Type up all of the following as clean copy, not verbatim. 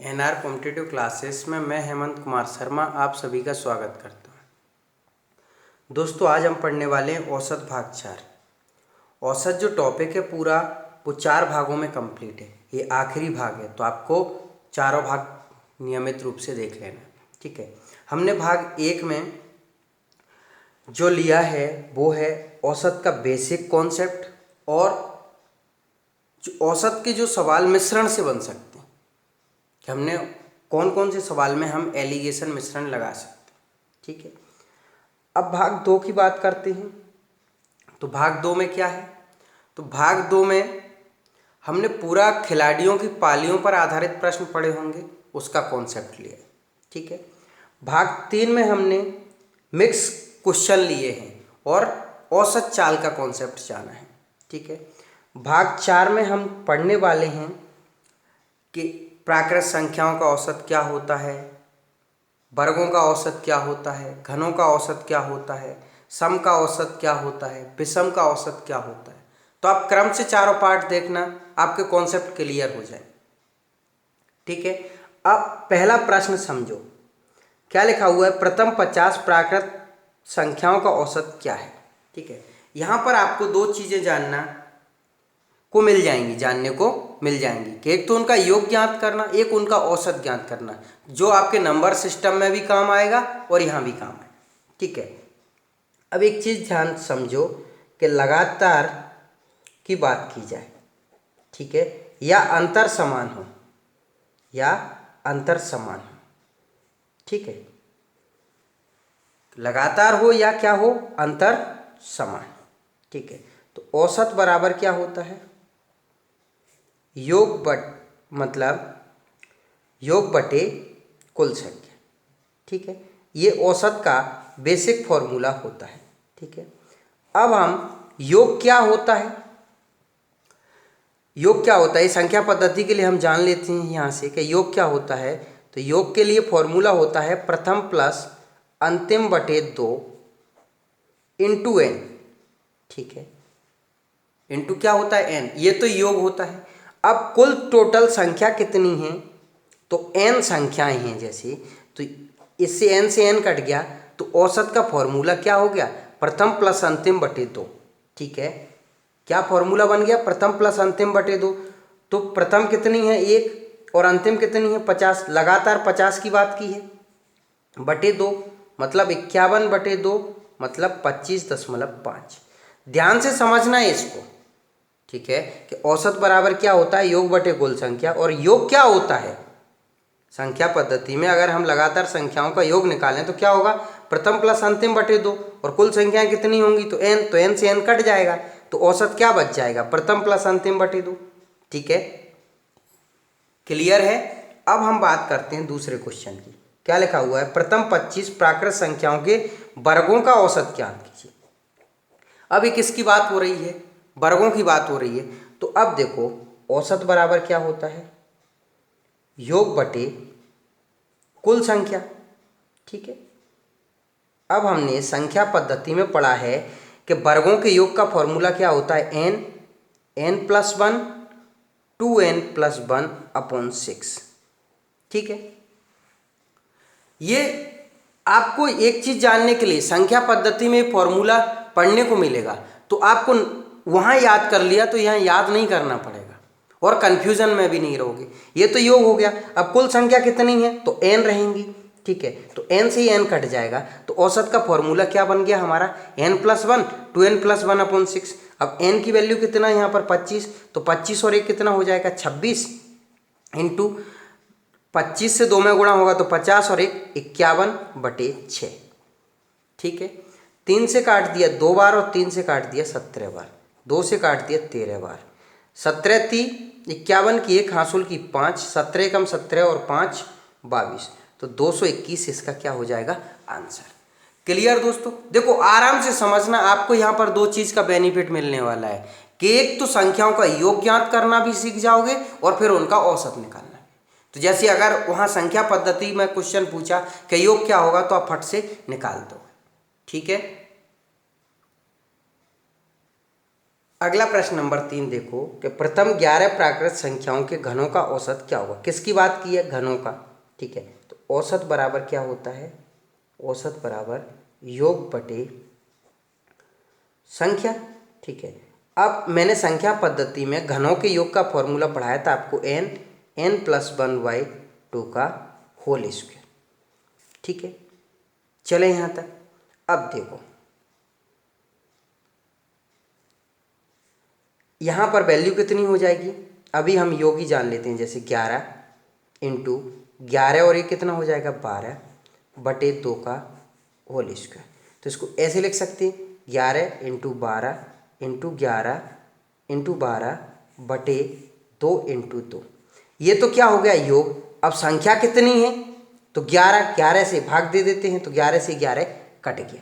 NR competitive classes में मैं हेमंत कुमार शर्मा आप सभी का स्वागत करता हूं। दोस्तों आज हम पढ़ने वाले हैं औसत भाग 4। औसत जो टॉपिक है पूरा वो 4 भागों में कंप्लीट है। ये आखिरी भाग है तो आपको चारों भाग नियमित रूप से देख लेना, ठीक है। हमने भाग 1 में जो लिया है वो है औसत का बेसिक कॉन्सेप्ट और औसत के जो सवाल मिश्रण से बन सकते हैं कि हमने कौन कौन से सवाल में हम एलिगेशन मिश्रण लगा सकते हैं, ठीक है। अब भाग 2 की बात करते हैं। तो भाग 2 में क्या है, तो भाग 2 में हमने पूरा खिलाड़ियों की पालियों पर आधारित प्रश्न पढ़े होंगे, उसका कॉन्सेप्ट लिया है, ठीक है। भाग 3 में हमने मिक्स क्वेश्चन लिए हैं और औसत चाल का कॉन्सेप्ट जाना है, ठीक है। भाग 4 में हम पढ़ने वाले हैं कि प्राकृत संख्याओं का औसत क्या होता है, वर्गों का औसत क्या होता है, घनों का औसत क्या होता है, सम का औसत क्या होता है, विषम का औसत क्या होता है। तो आप क्रम से चारों पार्ट देखना, आपके कॉन्सेप्ट क्लियर हो जाए, ठीक है। अब पहला प्रश्न समझो, क्या लिखा हुआ है, प्रथम 50 प्राकृत संख्याओं का औसत क्या है, ठीक है। यहाँ पर आपको 2 चीज़ें जानने को मिल जाएंगी कि एक तो उनका योग ज्ञात करना, एक उनका औसत ज्ञात करना, जो आपके नंबर सिस्टम में भी काम आएगा और यहाँ भी काम आएगा, ठीक है। अब एक चीज़ ध्यान समझो कि लगातार की बात की जाए, ठीक है, या अंतर समान हो, ठीक है। लगातार हो या क्या हो, अंतर समान, ठीक है। तो औसत बराबर क्या होता है, योग बटे कुल संख्या, ठीक है। ये औसत का बेसिक फॉर्मूला होता है, ठीक है। अब हम योग क्या होता है, संख्या पद्धति के लिए हम जान लेते हैं यहाँ से कि योग क्या होता है। तो योग के लिए फॉर्मूला होता है प्रथम प्लस अंतिम बटे 2 इंटू एन, ठीक है। इंटू क्या होता है, एन, ये तो योग होता है। अब कुल टोटल संख्या कितनी है, तो एन संख्याएं हैं जैसे, तो इससे एन से एन कट गया, तो औसत का फॉर्मूला क्या हो गया, प्रथम प्लस अंतिम बटे 2, ठीक है। क्या फॉर्मूला बन गया, प्रथम प्लस अंतिम बटे 2। तो प्रथम कितनी है 1 और अंतिम कितनी है 50, लगातार 50 की बात की है, बटे 2 मतलब 51 बटे 2 मतलब 25.5। ध्यान से समझना है इसको, ठीक है, कि औसत बराबर क्या होता है, योग बटे कुल संख्या। और योग क्या होता है, संख्या पद्धति में अगर हम लगातार संख्याओं का योग निकालें तो क्या होगा, प्रथम प्लस अंतिम बटे 2, और कुल संख्याएं कितनी होंगी, तो एन से एन कट जाएगा, तो औसत क्या बच जाएगा, प्रथम प्लस अंतिम बटे 2, ठीक है। क्लियर है। अब हम बात करते हैं दूसरे क्वेश्चन की। क्या लिखा हुआ है, प्रथम 25 प्राकृत संख्याओं के वर्गों का औसत ज्ञात कीजिए। अब ये किसकी बात हो रही है, वर्गों की बात हो रही है। तो अब देखो औसत बराबर क्या होता है, योग बटे कुल संख्या, ठीक है। अब हमने संख्या पद्धति में पढ़ा है कि वर्गों के योग का फॉर्मूला क्या होता है, n plus 1 2n plus 1 upon 6, ठीक है। ये आपको एक चीज जानने के लिए संख्या पद्धति में फॉर्मूला पढ़ने को मिलेगा, तो आपको वहां याद कर लिया तो यहाँ याद नहीं करना पड़ेगा और कंफ्यूजन में भी नहीं रहोगे। ये तो योग हो गया। अब कुल संख्या कितनी है, तो n रहेंगी, ठीक है। तो n से ही n कट जाएगा, तो औसत का फॉर्मूला क्या बन गया हमारा, n plus 1 2n plus 1 upon 6। अब n की वैल्यू कितना है यहाँ पर 25, तो 25 और 1 कितना हो जाएगा 26, इंटू 25 से 2 में गुणा होगा तो 50 और 1 51 बटे 6, ठीक है। 3 से काट दिया 2 बार और 3 से काट दिया 17 बार, 2 से काट दिया 13 बार, 17 3 51 की 1 हासुल की 5, 17 कम 17 और 5 22, तो 221 इसका क्या हो जाएगा आंसर। क्लियर दोस्तों। देखो आराम से समझना, आपको यहाँ पर 2 चीज़ का बेनिफिट मिलने वाला है कि एक तो संख्याओं का योग ज्ञात करना भी सीख जाओगे और फिर उनका औसत निकालना। तो जैसे अगर वहाँ संख्या पद्धति में क्वेश्चन पूछा कि योग क्या होगा तो आप फट से निकाल दो, ठीक है। अगला प्रश्न नंबर 3 देखो कि प्रथम 11 प्राकृत संख्याओं के घनों का औसत क्या होगा। किसकी बात की है? घनों का। ठीक है, तो औसत बराबर क्या होता है? औसत बराबर योग बटे संख्या। ठीक है, अब मैंने संख्या पद्धति में घनों के योग का फॉर्मूला पढ़ाया था आपको, n+1/2 का होल स्क्वायर। ठीक है, चले यहाँ तक। अब देखो यहाँ पर वैल्यू कितनी हो जाएगी, अभी हम योग ही जान लेते हैं। जैसे 11 इंटू 11 और ये कितना हो जाएगा 12/2 का होल स्क्वायर। तो इसको ऐसे लिख सकते हैं 11 इंटू 12 इंटू 11 इंटू 12/2 इंटू 2। ये तो क्या हो गया योग। अब संख्या कितनी है तो 11 से भाग दे देते हैं, तो 11 से 11 कट गया।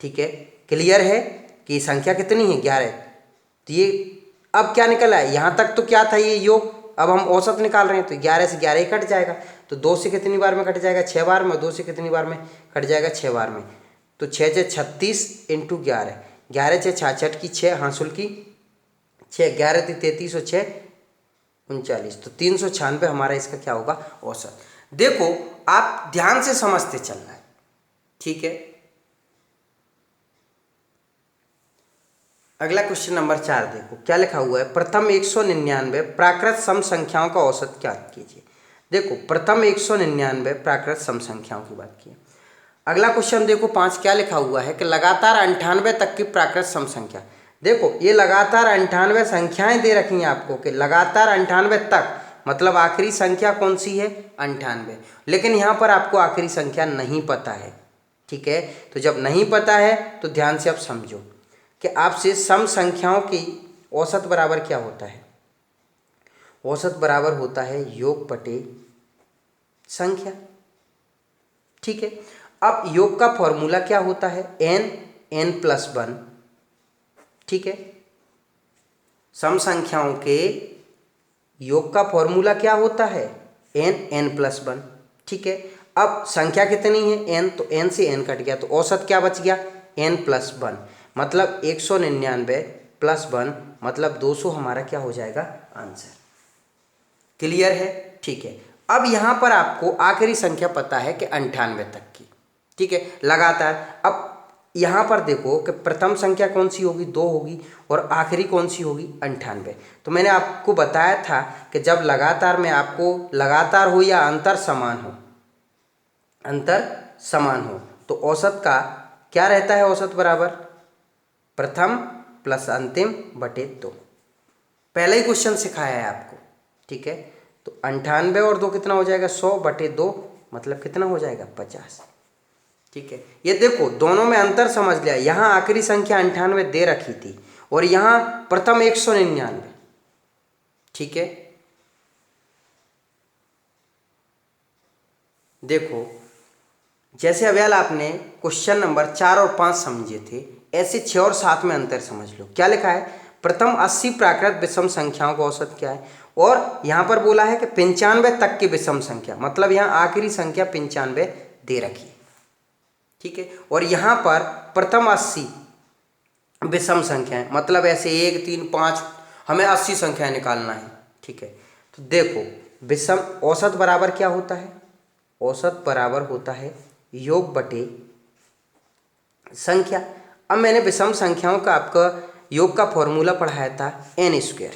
ठीक है, क्लियर है कि संख्या कितनी है 11। तो ये अब क्या निकला है, यहाँ तक तो क्या था ये योग, अब हम औसत निकाल रहे हैं, तो 11 से 11 ही कट जाएगा। तो 2 से कितनी बार में कट जाएगा 6 बार में, 2 से कितनी बार में कट जाएगा 6 बार में। तो 6 से 36 इंटू 11, 11 से 66 की 6 हासिल की 6, 11 से 33 और 6 39, तो 396 हमारा इसका क्या होगा औसत। देखो आप ध्यान से समझते चलना है। ठीक है, अगला क्वेश्चन नंबर 4 देखो क्या लिखा हुआ है। प्रथम 199 प्राकृत सम संख्याओं का औसत क्या कीजिए। देखो प्रथम 199 प्राकृत सम संख्याओं की बात की। अगला क्वेश्चन देखो 5 क्या लिखा हुआ है कि लगातार 98 तक की प्राकृत सम संख्या। देखो ये लगातार 98 संख्याएं दे रखी हैं आपको कि लगातार 98 तक, मतलब आखिरी संख्या कौन सी है 98, लेकिन यहाँ पर आपको आखिरी संख्या नहीं पता है। ठीक है, तो जब नहीं पता है तो ध्यान से आप समझो कि आपसे सम संख्याओं की औसत बराबर क्या होता है। औसत बराबर होता है योग बटे संख्या। ठीक है, अब योग का फॉर्मूला क्या होता है n+1। ठीक है, सम संख्याओं के योग का फॉर्मूला क्या होता है n+1। ठीक है, अब संख्या कितनी है n, तो n से n कट गया, तो औसत क्या बच गया n+1, मतलब 199 + 1 मतलब 200 हमारा क्या हो जाएगा आंसर। क्लियर है। ठीक है, अब यहाँ पर आपको आखिरी संख्या पता है कि 98 तक की। ठीक है, लगातार अब यहाँ पर देखो कि प्रथम संख्या कौन सी होगी 2 होगी और आखिरी कौन सी होगी 98। तो मैंने आपको बताया था कि जब लगातार में आपको लगातार हो या अंतर समान हो, अंतर समान हो, तो औसत का क्या रहता है, औसत बराबर प्रथम प्लस अंतिम बटे 2। पहले ही क्वेश्चन सिखाया है आपको। ठीक है, तो 98 और 2 कितना हो जाएगा 100/2 मतलब कितना हो जाएगा 50। ठीक है, ये देखो दोनों में अंतर समझ लिया। यहाँ आखिरी संख्या 98 दे रखी थी और यहाँ प्रथम 199। ठीक है, देखो जैसे अभी आपने क्वेश्चन नंबर 4 और 5 समझे थे, ऐसे 6 और 7 में अंतर समझ लो। क्या लिखा है, प्रथम 80 प्राकृत विषम संख्याओं का औसत क्या है, और यहाँ पर बोला है कि 95 तक की विषम संख्या, मतलब यहाँ आखिरी संख्या 95 दे रखी है। ठीक है, और यहाँ पर प्रथम 80 विषम संख्याएं, मतलब ऐसे 1 3 5 हमें 80 संख्याएं निकालना है। ठीक है, तो देखो विषम औसत बराबर क्या होता है, औसत बराबर होता है योग बटे संख्या। अब मैंने विषम संख्याओं का आपका योग का फॉर्मूला पढ़ाया था n²।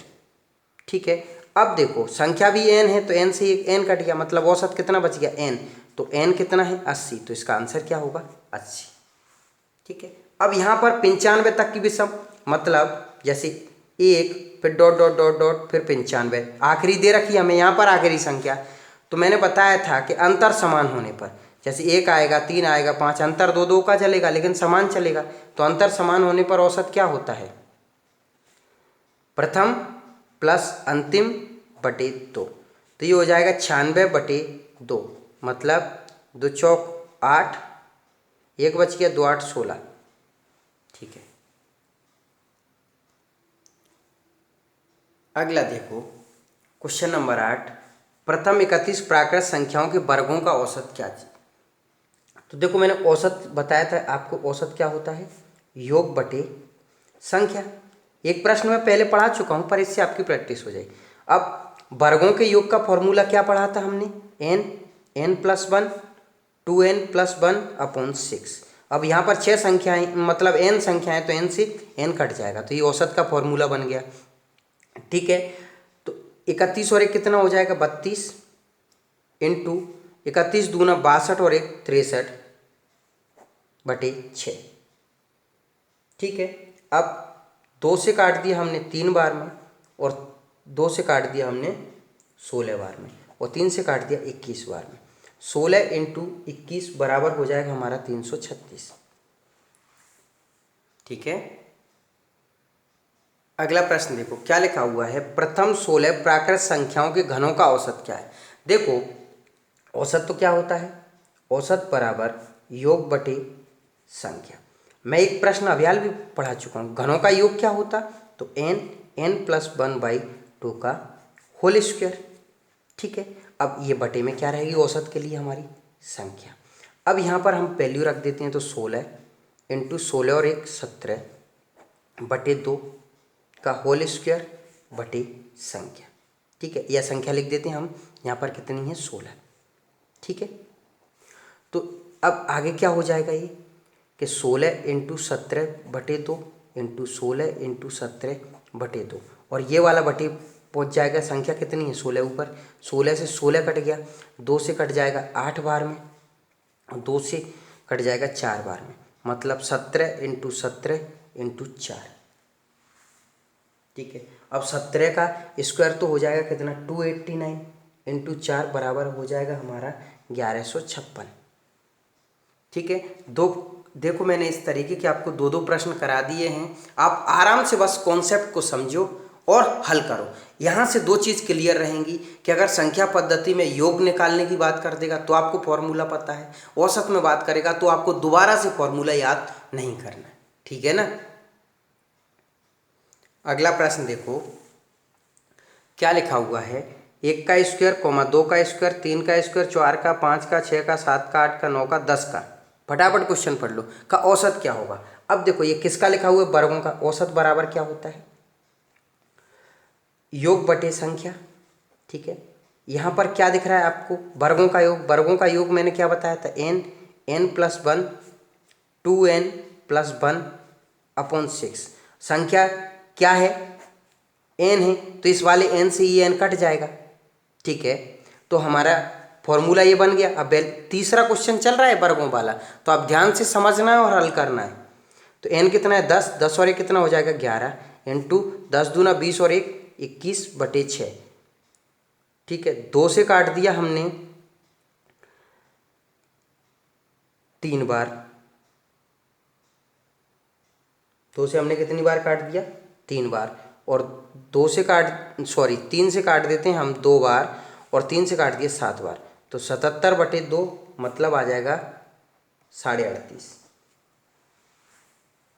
ठीक है, अब देखो संख्या भी n है तो n से एक n कट गया, मतलब औसत कितना बच गया n, तो n कितना है 80, तो इसका आंसर क्या होगा 80। ठीक है, अब यहाँ पर 95 तक की विषम, मतलब जैसे 1 फिर डॉट डॉट डॉट डॉट फिर 95 आखिरी दे रखी हमें यहाँ पर आखिरी संख्या। तो मैंने बताया था कि अंतर समान होने पर, जैसे 1 आएगा 3 आएगा 5, अंतर 2 2 का चलेगा लेकिन समान चलेगा, तो अंतर समान होने पर औसत क्या होता है प्रथम प्लस अंतिम बटे 2। तो ये हो जाएगा 96/2, मतलब 2 चौक 8, 1 बच गया 2 8 16। ठीक है, अगला देखो क्वेश्चन नंबर 8, प्रथम 31 प्राकृत संख्याओं के वर्गों का औसत क्या है। तो देखो मैंने औसत बताया था आपको, औसत क्या होता है योग बटे संख्या। एक प्रश्न मैं पहले पढ़ा चुका हूँ, पर इससे आपकी प्रैक्टिस हो जाएगी। अब वर्गों के योग का फॉर्मूला क्या पढ़ा था हमने, n+1 2n+1/6। अब यहाँ पर 6 संख्याएं मतलब n संख्याएं, तो n से n कट जाएगा, तो ये औसत का फॉर्मूला बन गया। ठीक है, तो 31 और 1 कितना हो जाएगा, 32 इंटू 31 दूना 62 और 1 63/6। ठीक है, अब 2 से काट दिया हमने 3 बार में, और 2 से काट दिया हमने 16 बार में, और 3 से काट दिया 21 बार में। 16 इंटू 21 बराबर हो जाएगा हमारा 336। ठीक है, अगला प्रश्न देखो क्या लिखा हुआ है, प्रथम 16 प्राकृत संख्याओं के घनों का औसत क्या है। देखो औसत तो क्या होता है, औसत बराबर योग बटे संख्या। मैं एक प्रश्न अभियाल भी पढ़ा चुका हूँ, घनों का योग क्या होता, तो n+1/2 का होल स्क्वायर। ठीक है, अब ये बटे में क्या रहेगी औसत के लिए हमारी संख्या। अब यहाँ पर हम वैल्यू रख देते हैं, तो 16 इंटू 16 और 1 17/2 का होल स्क्वायर बटे संख्या। ठीक है, यह संख्या लिख देते हैं हम, यहाँ पर कितनी है 16। ठीक है, तो अब आगे क्या हो जाएगा ये कि 16 इंटू 17/2 इंटू 16 इंटू 17/2, और ये वाला बटे पहुँच जाएगा, संख्या कितनी है 16 ऊपर, 16 से 16 कट गया, 2 से कट जाएगा 8 बार में, और 2 से कट जाएगा 4 बार में, मतलब 17 इंटू 17 इंटू 4। ठीक है, अब 17 का स्क्वायर तो हो जाएगा कितना 289 इंटू 4 बराबर हो जाएगा हमारा 1156। ठीक है, देखो मैंने इस तरीके के आपको 2 प्रश्न करा दिए हैं, आप आराम से बस कॉन्सेप्ट को समझो और हल करो। यहाँ से 2 चीज़ क्लियर रहेंगी कि अगर संख्या पद्धति में योग निकालने की बात कर देगा तो आपको फॉर्मूला पता है, औसत में बात करेगा तो आपको दोबारा से फॉर्मूला याद नहीं करना है। ठीक है ना। अगला प्रश्न देखो क्या लिखा हुआ है, 1 का स्क्वायर, 2 का स्क्वायर, 3 का स्क्वायर, 4 का, 5 का, 6 का, 7 का, 8 का, 9 का, 10 का, फटाफट क्वेश्चन पढ़ लो, का औसत क्या होगा। अब देखो ये किसका लिखा हुआ है, वर्गों का। औसत बराबर क्या होता है, योग बटे संख्या। ठीक है, यहाँ पर क्या दिख रहा है आपको, वर्गों का योग। वर्गों का योग मैंने क्या बताया था, n+1 2n+1/6। संख्या क्या है, n है, तो इस वाले n से ये n कट जाएगा। ठीक है, तो हमारा फॉर्मूला ये बन गया। अब तीसरा क्वेश्चन चल रहा है वर्गों वाला, तो आप ध्यान से समझना है और हल करना है। तो n कितना है 10, 10 और 1 कितना हो जाएगा 11 इंटू 10 दूना 20 और 1 21/6। ठीक है, 2 से काट दिया हमने 3 बार, 2 से हमने कितनी बार काट दिया 3 बार, और 3 से काट देते हैं हम 2 बार, और 3 से काट दिए 7 बार, तो 77/2 मतलब आ जाएगा 38.5।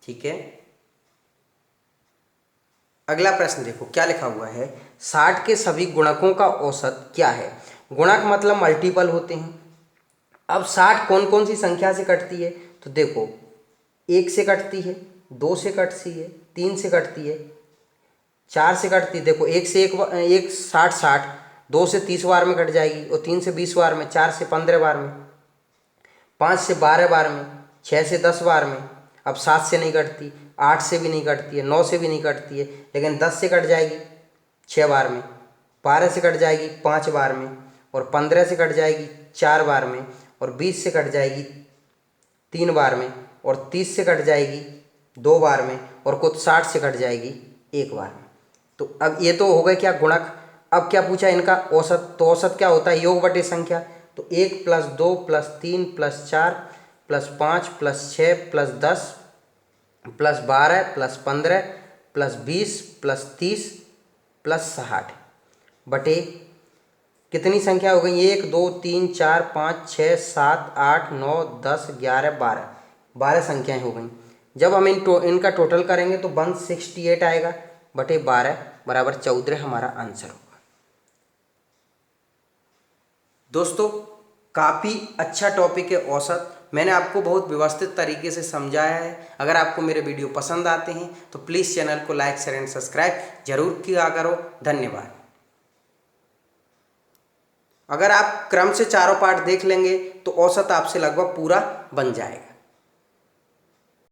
ठीक है, अगला प्रश्न देखो क्या लिखा हुआ है, 60 के सभी गुणकों का औसत क्या है। गुणक मतलब मल्टीपल होते हैं। अब 60 कौन कौन सी संख्या से कटती है, तो देखो 1 से कटती है, 2 से कटती है, 3 से कटती है, 4 से कटती है। देखो 1 से 1 60, 2 से 30 बार में कट जाएगी, और 3 से 20 बार में, 4 से 15 बार में, 5 से 12 बार में, 6 से 10 बार में। अब 7 से नहीं कटती, 8 से भी नहीं कटती है, 9 से भी नहीं कटती है, लेकिन 10 से कट जाएगी 6 बार में, 12 से कट जाएगी 5 बार में, और 15 से कट जाएगी 4 बार में, और 20 से कट जाएगी 3 बार में, और 30 से कट जाएगी 2 बार में, और कुछ 60 से कट जाएगी 1 बार में। तो अब ये तो हो गए क्या गुणक। अब क्या पूछा इनका औसत, तो औसत क्या होता है योग बटे संख्या। तो 1 + 2 + 3 + 4 + 5 + 6 + 10 + 12 + 15 + 20 + 30 + 60 बटे कितनी संख्या हो गई, 1 2 3 4 5 6 7 8 9 10 11 12 संख्याएं हो गई। जब हम इनका टोटल करेंगे तो 168 आएगा बटे 12 बराबर 14 हमारा आंसर होगा। दोस्तों काफ़ी अच्छा टॉपिक है औसत, मैंने आपको बहुत व्यवस्थित तरीके से समझाया है। अगर आपको मेरे वीडियो पसंद आते हैं तो प्लीज़ चैनल को लाइक शेयर एंड सब्सक्राइब जरूर किया करो। धन्यवाद। अगर आप क्रम से चारों पार्ट देख लेंगे तो औसत आपसे लगभग पूरा बन जाएगा।